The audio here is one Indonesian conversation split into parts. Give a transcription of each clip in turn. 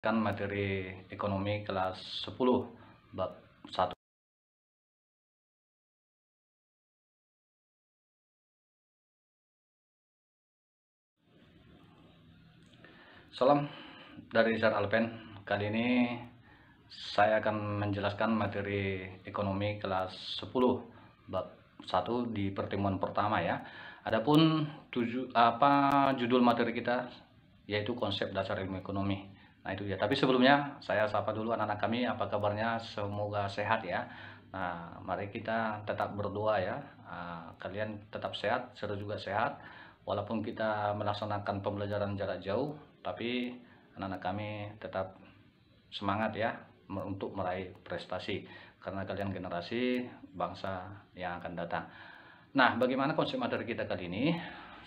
Kan materi ekonomi kelas 10 bab 1. Salam dari Zar Alpen. Kali ini saya akan menjelaskan materi ekonomi kelas 10 bab 1 di pertemuan pertama ya. Adapun judul materi kita yaitu konsep dasar ilmu ekonomi. Nah itu dia. Tapi sebelumnya saya sapa dulu anak-anak kami, apa kabarnya? Semoga sehat ya. Nah mari kita tetap berdoa ya. Kalian tetap sehat, saya juga sehat. Walaupun kita melaksanakan pembelajaran jarak jauh, tapi anak-anak kami tetap semangat ya untuk meraih prestasi, karena kalian generasi bangsa yang akan datang. Nah, bagaimana konsep materi kita kali ini?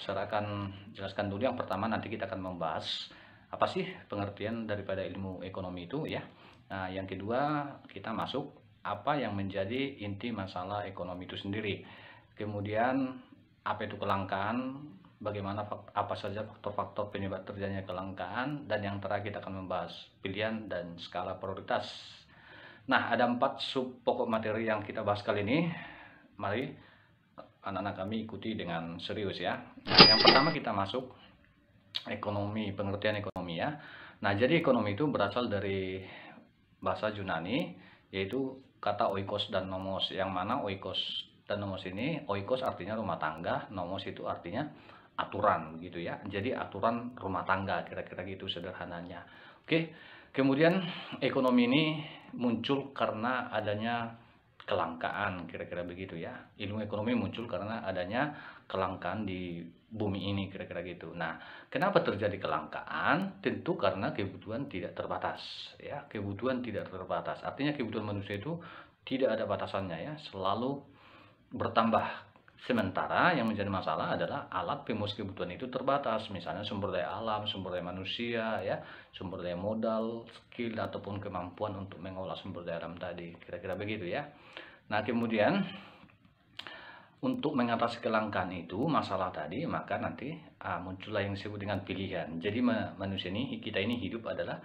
Saya akan jelaskan dulu. Yang pertama, nanti kita akan membahas apa sih pengertian daripada ilmu ekonomi itu ya. Nah, yang kedua, kita masuk apa yang menjadi inti masalah ekonomi itu sendiri. Kemudian, apa itu kelangkaan, bagaimana apa saja faktor-faktor penyebab terjadinya kelangkaan, dan yang terakhir kita akan membahas pilihan dan skala prioritas. Nah, ada 4 sub pokok materi yang kita bahas kali ini. Mari anak-anak kami ikuti dengan serius ya. Nah, yang pertama kita masuk ekonomi, pengertian ekonomi ya. Nah, jadi ekonomi itu berasal dari bahasa Yunani, yaitu kata oikos dan nomos, yang mana oikos dan nomos ini, oikos artinya rumah tangga, nomos itu artinya aturan gitu ya. Jadi aturan rumah tangga, kira-kira gitu sederhananya. Oke. Kemudian ekonomi ini muncul karena adanya kelangkaan, kira-kira begitu ya. Ilmu ekonomi muncul karena adanya kelangkaan di bumi ini, kira-kira gitu. Nah, kenapa terjadi kelangkaan? Tentu karena kebutuhan tidak terbatas ya. Kebutuhan tidak terbatas artinya kebutuhan manusia itu tidak ada batasannya ya, selalu bertambah. Sementara yang menjadi masalah adalah alat pemenuh kebutuhan itu terbatas, misalnya sumber daya alam, sumber daya manusia ya, sumber daya modal, skill ataupun kemampuan untuk mengolah sumber daya alam tadi, kira-kira begitu ya. Nah, kemudian untuk mengatasi kelangkaan itu masalah tadi, maka nanti muncullah yang disebut dengan pilihan. Jadi manusia ini, kita ini hidup adalah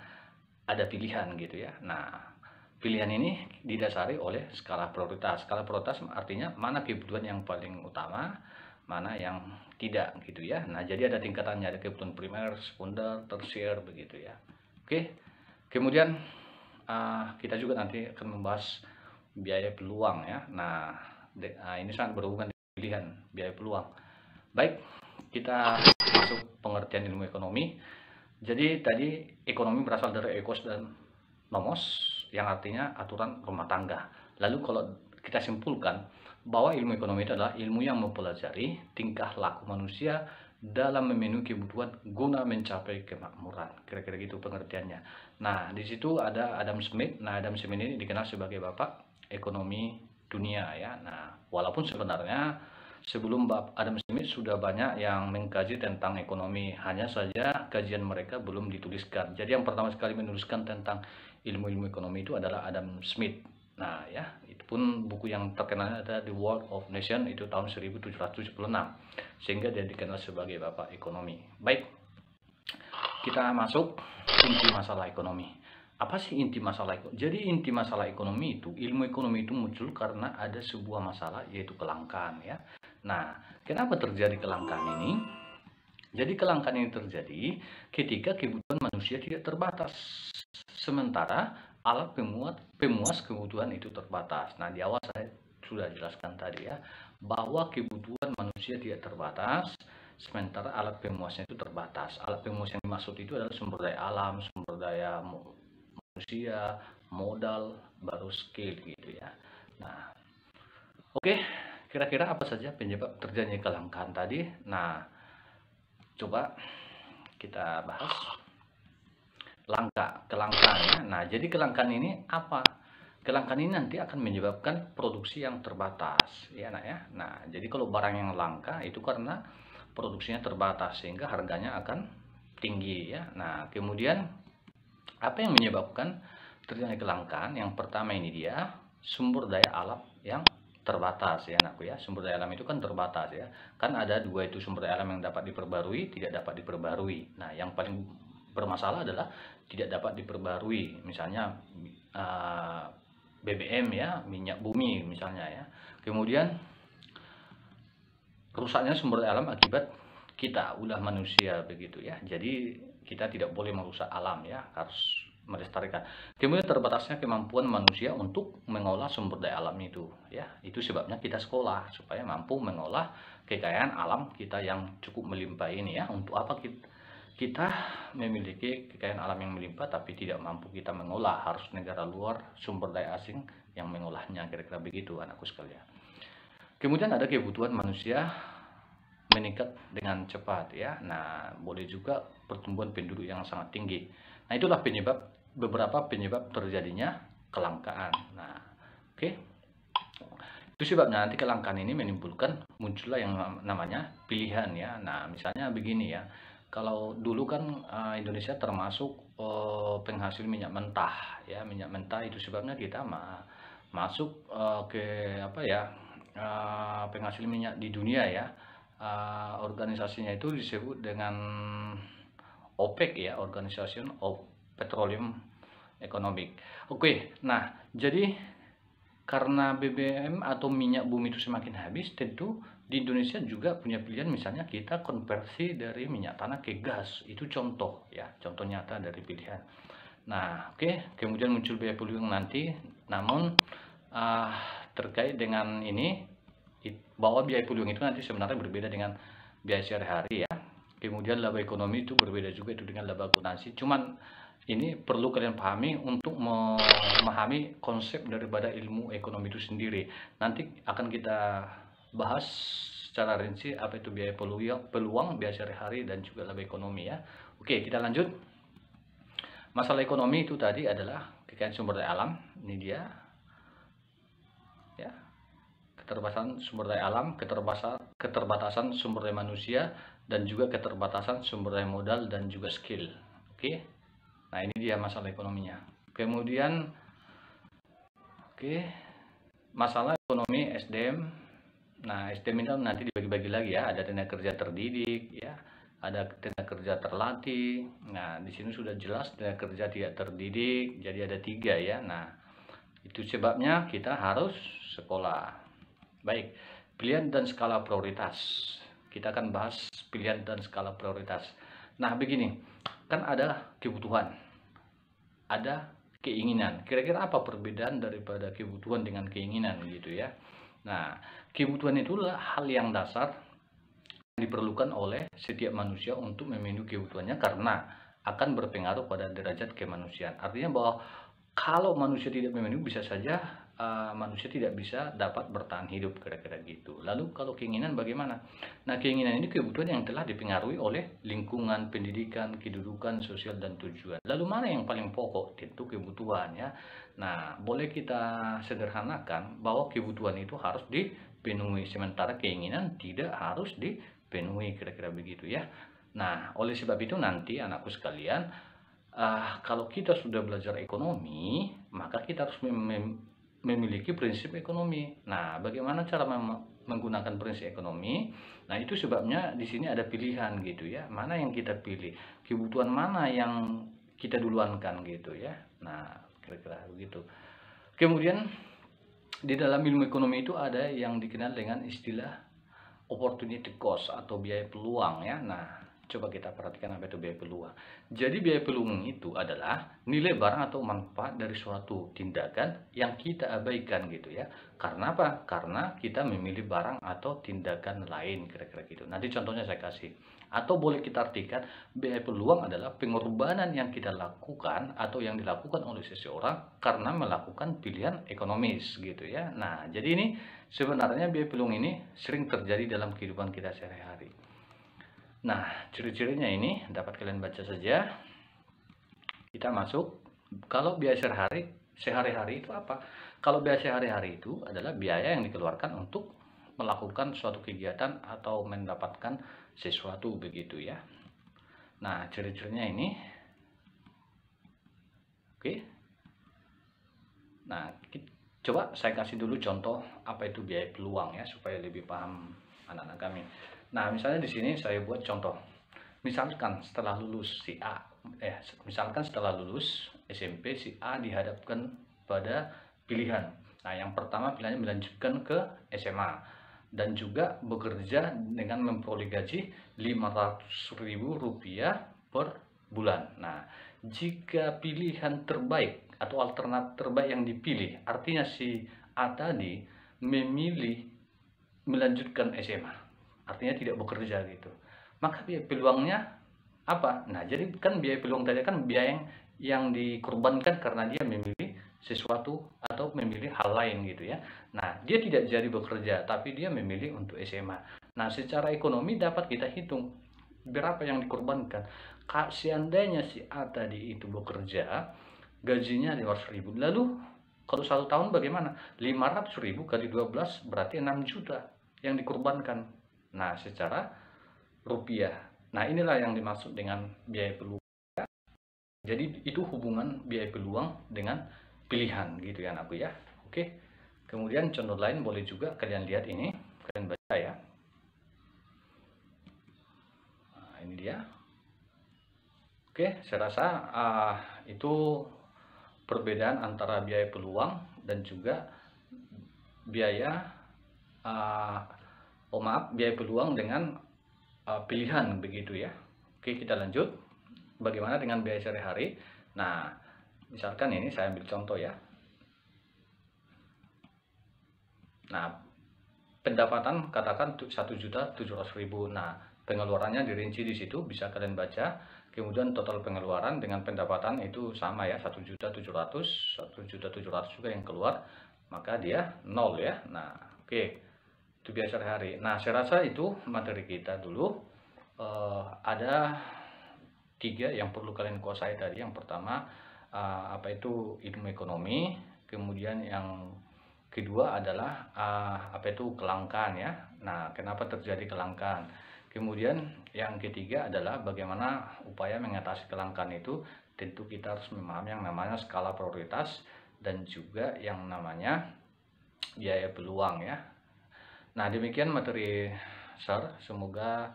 ada pilihan gitu ya. Nah, pilihan ini didasari oleh skala prioritas. Skala prioritas artinya mana kebutuhan yang paling utama, mana yang tidak gitu ya. Nah, jadi ada tingkatannya, ada kebutuhan primer, sekunder, tersier begitu ya. Oke. Kemudian kita juga nanti akan membahas biaya peluang ya. Nah, ini sangat berhubungan dengan pilihan, biaya peluang. Baik, kita masuk pengertian ilmu ekonomi. Jadi tadi ekonomi berasal dari ekos dan nomos, yang artinya aturan rumah tangga. Lalu kalau kita simpulkan bahwa ilmu ekonomi itu adalah ilmu yang mempelajari tingkah laku manusia dalam memenuhi kebutuhan guna mencapai kemakmuran. Kira-kira gitu pengertiannya. Nah, di situ ada Adam Smith. Nah, Adam Smith ini dikenal sebagai bapak ekonomi dunia ya. Nah, walaupun sebenarnya sebelum Adam Smith sudah banyak yang mengkaji tentang ekonomi, hanya saja kajian mereka belum dituliskan. Jadi yang pertama sekali menuliskan tentang ilmu-ilmu ekonomi itu adalah Adam Smith. Nah ya, itu pun buku yang terkenal ada The World of Nation, itu tahun 1776, sehingga dia dikenal sebagai bapak ekonomi. Baik, kita masuk inti masalah ekonomi. Apa sih inti masalah ekonomi? Jadi inti masalah ekonomi itu, ilmu ekonomi itu muncul karena ada sebuah masalah, yaitu kelangkaan ya. Nah, kenapa terjadi kelangkaan ini? Jadi kelangkaan ini terjadi ketika kebutuhan manusia tidak terbatas, sementara alat pemuas kebutuhan itu terbatas. Nah, di awal saya sudah jelaskan tadi ya, bahwa kebutuhan manusia tidak terbatas, sementara alat pemuasnya itu terbatas. Alat pemuas yang dimaksud itu adalah sumber daya alam, sumber daya manusia, modal, baru skill gitu ya. Nah, oke, kira-kira apa saja penyebab terjadinya kelangkaan tadi? Nah, coba kita bahas kelangkaan ya. Nah, jadi kelangkaan ini apa? Kelangkaan ini nanti akan menyebabkan produksi yang terbatas ya nak ya. Nah, jadi kalau barang yang langka itu karena produksinya terbatas sehingga harganya akan tinggi ya. Nah, kemudian apa yang menyebabkan terjadi kelangkaan? Yang pertama ini dia sumber daya alam yang terbatas ya anakku ya. Sumber daya alam itu kan terbatas ya. Kan ada dua itu, sumber daya alam yang dapat diperbarui, tidak dapat diperbarui. Nah, yang paling bermasalah adalah tidak dapat diperbarui, misalnya BBM ya, minyak bumi misalnya ya. Kemudian rusaknya sumber daya alam akibat kita ulah manusia begitu ya. Jadi kita tidak boleh merusak alam ya, harus melestarikan. Kemudian terbatasnya kemampuan manusia untuk mengolah sumber daya alam itu ya. Itu sebabnya kita sekolah supaya mampu mengolah kekayaan alam kita yang cukup melimpah ini ya. Untuk apa kita memiliki kekayaan alam yang melimpah tapi tidak mampu kita mengolah, harus negara luar sumber daya asing yang mengolahnya, kira-kira begitu anakku sekalian. Kemudian ada kebutuhan manusia meningkat dengan cepat ya. Nah, boleh juga pertumbuhan penduduk yang sangat tinggi. Nah, itulah beberapa penyebab terjadinya kelangkaan. Nah, oke. Itu sebabnya nanti kelangkaan ini menimbulkan muncullah yang namanya pilihan ya. Nah, misalnya begini ya. Kalau dulu kan Indonesia termasuk penghasil minyak mentah ya. Minyak mentah itu sebabnya kita masuk ke apa ya? Penghasil minyak di dunia ya. Organisasinya itu disebut dengan OPEC ya, Organization of Petroleum Economic. Oke, nah jadi karena BBM atau minyak bumi itu semakin habis, tentu di Indonesia juga punya pilihan, misalnya kita konversi dari minyak tanah ke gas. Itu contoh ya, contoh nyata dari pilihan. Nah, oke, kemudian muncul biaya polusi nanti, namun terkait dengan ini bahwa biaya peluang itu nanti sebenarnya berbeda dengan biaya sehari-hari ya. Kemudian laba ekonomi itu berbeda juga itu dengan laba akuntansi. Cuman ini perlu kalian pahami untuk memahami konsep daripada ilmu ekonomi itu sendiri. Nanti akan kita bahas secara rinci apa itu biaya peluang, biaya sehari-hari dan juga laba ekonomi ya. Oke, kita lanjut. Masalah ekonomi itu tadi adalah kekayaan sumber daya alam. Ini dia. Ya. Keterbatasan sumber daya alam, keterbatasan sumber daya manusia, dan juga keterbatasan sumber daya modal dan juga skill. Oke. Nah, ini dia masalah ekonominya. Kemudian masalah ekonomi SDM. Nah, SDM itu nanti dibagi-bagi lagi ya, ada tenaga kerja terdidik ya, ada tenaga kerja terlatih. Nah, di sini sudah jelas tenaga kerja tidak terdidik, jadi ada 3 ya. Nah, itu sebabnya kita harus sekolah. Baik, pilihan dan skala prioritas. Kita akan bahas pilihan dan skala prioritas. Nah, begini, kan ada kebutuhan, ada keinginan. Kira-kira apa perbedaan daripada kebutuhan dengan keinginan gitu ya. Nah, kebutuhan itulah hal yang dasar yang diperlukan oleh setiap manusia untuk memenuhi kebutuhannya karena akan berpengaruh pada derajat kemanusiaan. Artinya bahwa kalau manusia tidak memenuhi, bisa saja manusia tidak bisa dapat bertahan hidup, kira-kira gitu. Lalu kalau keinginan bagaimana? Nah, keinginan ini kebutuhan yang telah dipengaruhi oleh lingkungan, pendidikan, kedudukan, sosial, dan tujuan. Lalu mana yang paling pokok? Tentu kebutuhan ya. Nah, boleh kita sederhanakan bahwa kebutuhan itu harus dipenuhi, sementara keinginan tidak harus dipenuhi, kira-kira begitu ya. Nah, oleh sebab itu nanti anakku sekalian, kalau kita sudah belajar ekonomi, maka kita harus memiliki prinsip ekonomi. Nah, bagaimana cara menggunakan prinsip ekonomi? Nah, itu sebabnya di sini ada pilihan gitu ya. Mana yang kita pilih? Kebutuhan mana yang kita duluankan gitu ya. Nah, kira-kira begitu. Kemudian di dalam ilmu ekonomi itu ada yang dikenal dengan istilah opportunity cost atau biaya peluang ya. Nah, coba kita perhatikan apa itu biaya peluang. Jadi biaya peluang itu adalah nilai barang atau manfaat dari suatu tindakan yang kita abaikan gitu ya. Karena apa? Karena kita memilih barang atau tindakan lain, kira-kira gitu. Nanti contohnya saya kasih. Atau boleh kita artikan biaya peluang adalah pengorbanan yang kita lakukan atau yang dilakukan oleh seseorang karena melakukan pilihan ekonomis gitu ya. Nah, jadi ini sebenarnya biaya peluang ini sering terjadi dalam kehidupan kita sehari-hari. Nah, ciri-cirinya ini dapat kalian baca saja. Kita masuk. Kalau biaya sehari-hari itu apa? Kalau biaya sehari-hari itu adalah biaya yang dikeluarkan untuk melakukan suatu kegiatan atau mendapatkan sesuatu begitu ya. Nah, ciri-cirinya ini. Oke. Nah, coba saya kasih dulu contoh apa itu biaya peluang ya supaya lebih paham anak-anak kami. Nah, misalnya di sini saya buat contoh. Misalkan setelah lulus si A misalkan setelah lulus SMP, si A dihadapkan pada pilihan. Nah, yang pertama pilihannya melanjutkan ke SMA dan juga bekerja dengan memperoleh gaji Rp500.000 per bulan. Nah, jika pilihan terbaik atau alternatif terbaik yang dipilih, artinya si A tadi memilih melanjutkan SMA, artinya tidak bekerja gitu, maka peluangnya apa? Nah, jadi kan biaya peluang tadi kan biaya yang dikorbankan karena dia memilih sesuatu atau memilih hal lain gitu ya. Nah, dia tidak jadi bekerja, tapi dia memilih untuk SMA. Nah, secara ekonomi dapat kita hitung berapa yang dikorbankan. Seandainya si A tadi itu bekerja, gajinya 500.000. Lalu kalau 1 tahun bagaimana? 500.000 kali 12 berarti 6 juta yang dikorbankan. Nah, secara rupiah. Nah, inilah yang dimaksud dengan biaya peluang. Jadi itu hubungan biaya peluang dengan pilihan gitu ya anakku ya. Oke. Kemudian contoh lain boleh juga kalian lihat ini, kalian baca ya. Nah, ini dia. Oke, saya rasa itu perbedaan antara biaya peluang dan juga biaya biaya peluang dengan pilihan begitu ya. Oke, kita lanjut. Bagaimana dengan biaya sehari-hari? Nah, misalkan ini saya ambil contoh ya. Nah, pendapatan katakan 1.700.000. Nah, pengeluarannya dirinci di situ, bisa kalian baca. Kemudian total pengeluaran dengan pendapatan itu sama ya, 1.700.000, 1.700.000 juga yang keluar, maka dia 0 ya. Nah, oke. Itu biaya sehari-hari. Nah, saya rasa itu materi kita dulu. Ada 3 yang perlu kalian kuasai tadi. Yang pertama apa itu ilmu ekonomi, kemudian yang kedua adalah apa itu kelangkaan ya. Nah, kenapa terjadi kelangkaan? Kemudian yang ketiga adalah bagaimana upaya mengatasi kelangkaan itu. Tentu kita harus memahami yang namanya skala prioritas dan juga yang namanya biaya peluang ya. Nah, demikian materi SAR, semoga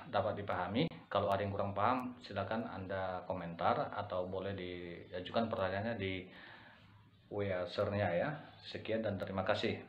dapat dipahami. Kalau ada yang kurang paham, silakan Anda komentar atau boleh diajukan pertanyaannya di WA SAR-nya ya. Sekian dan terima kasih.